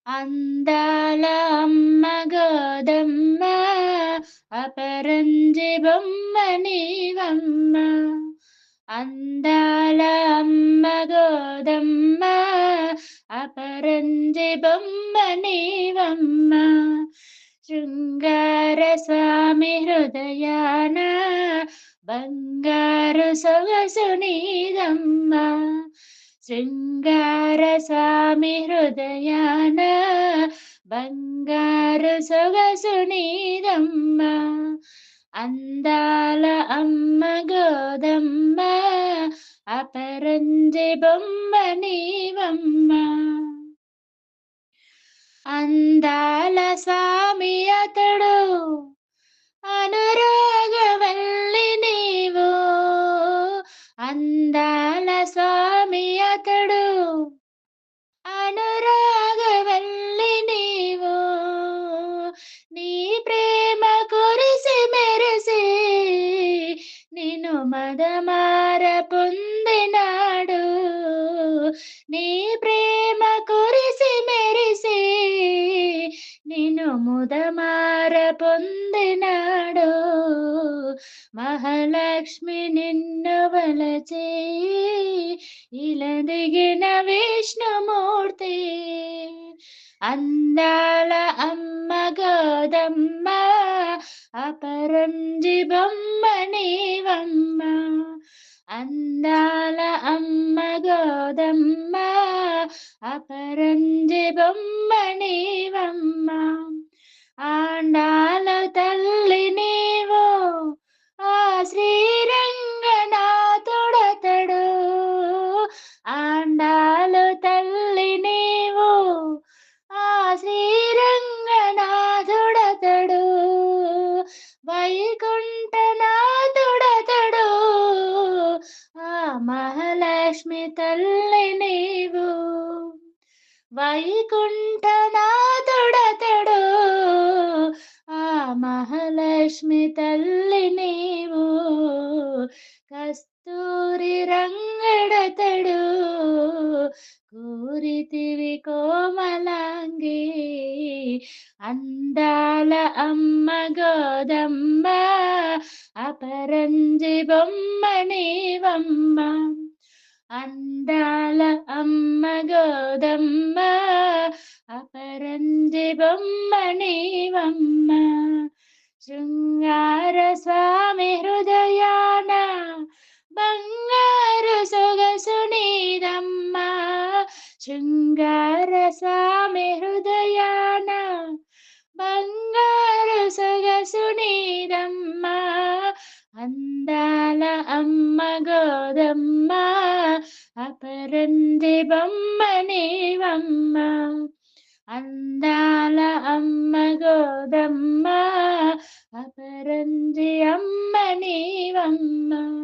అందాల అమ్మ గోదమ్మ అపరంజి బొమ్మ నీవమ్మ. అందాల అమ్మ గోదమ్మ అపరంజి బొమ్మ నీవమ్మ. శృంగార స్వామి హృదయాన బంగారు సొగసు నీదమ్మ. శృంగార స్వామి హృదయాన బంగారు సొగసు నీదమ్మ. అందాల అమ్మ గోదమ్మ అపరంజి బొమ్మ నీవమ్మ. అందాల స్వామి అతడు అనురాగవల్లి నీవు. అందాల స్వామి అతడు అనురాగవల్లి నీవు. నీ ప్రేమ కురిసి మెరిసి నిన్ను మదమార పొందినాడు. నీ ప్రేమ కురిసి మెరిసి నిన్ను ముదమార పొందినాడు. మహాలక్ష్మి నిన్ను వలచి ఇలా దిగిన విష్ణుమూర్తి. అందాల అమ్మ గోదమ్మ అపరంజి బొమ్మ నీవమ్మ. అందాల అమ్మ గోదమ్మ అపరంజి బొమ్మ నీవమ్మ. ఆండాల తల్లి నీవు ఆ శ్రీరంగనాథుడతడు. ఆండాలు తల్లి నీవు ఆ శ్రీరంగనాథుడతడు. వైకుంఠనాథుడతడు ఆ మహాలక్ష్మి తల్లి నీవు. వైకుంఠనాథుడతడు ఆ మహాలక్ష్మి తల్లి నీవు. కస్తూరి రంగడతడు కోరితివి కోమలాంగి. అందాల అమ్మ గోదమ్మ అపరంజి బొమ్మ నీవమ్మ. అందాల అమ్మ గోదమ్మ అపరంజి బొమ్మ నీవమ్మ. శృంగార స్వామి హృదయాన బంగారు సొగసు నీదమ్మ. శృంగార స్వామి హృదయాన బంగారు సొగసు నీదమ్మ. అందాల అమ్మ గోదమ్మ అపరంజి బొమ్మ నీవమ్మ. అందాల అమ్మ గోదమ్మ అపరంజి అమ్మ నీవమ్మ.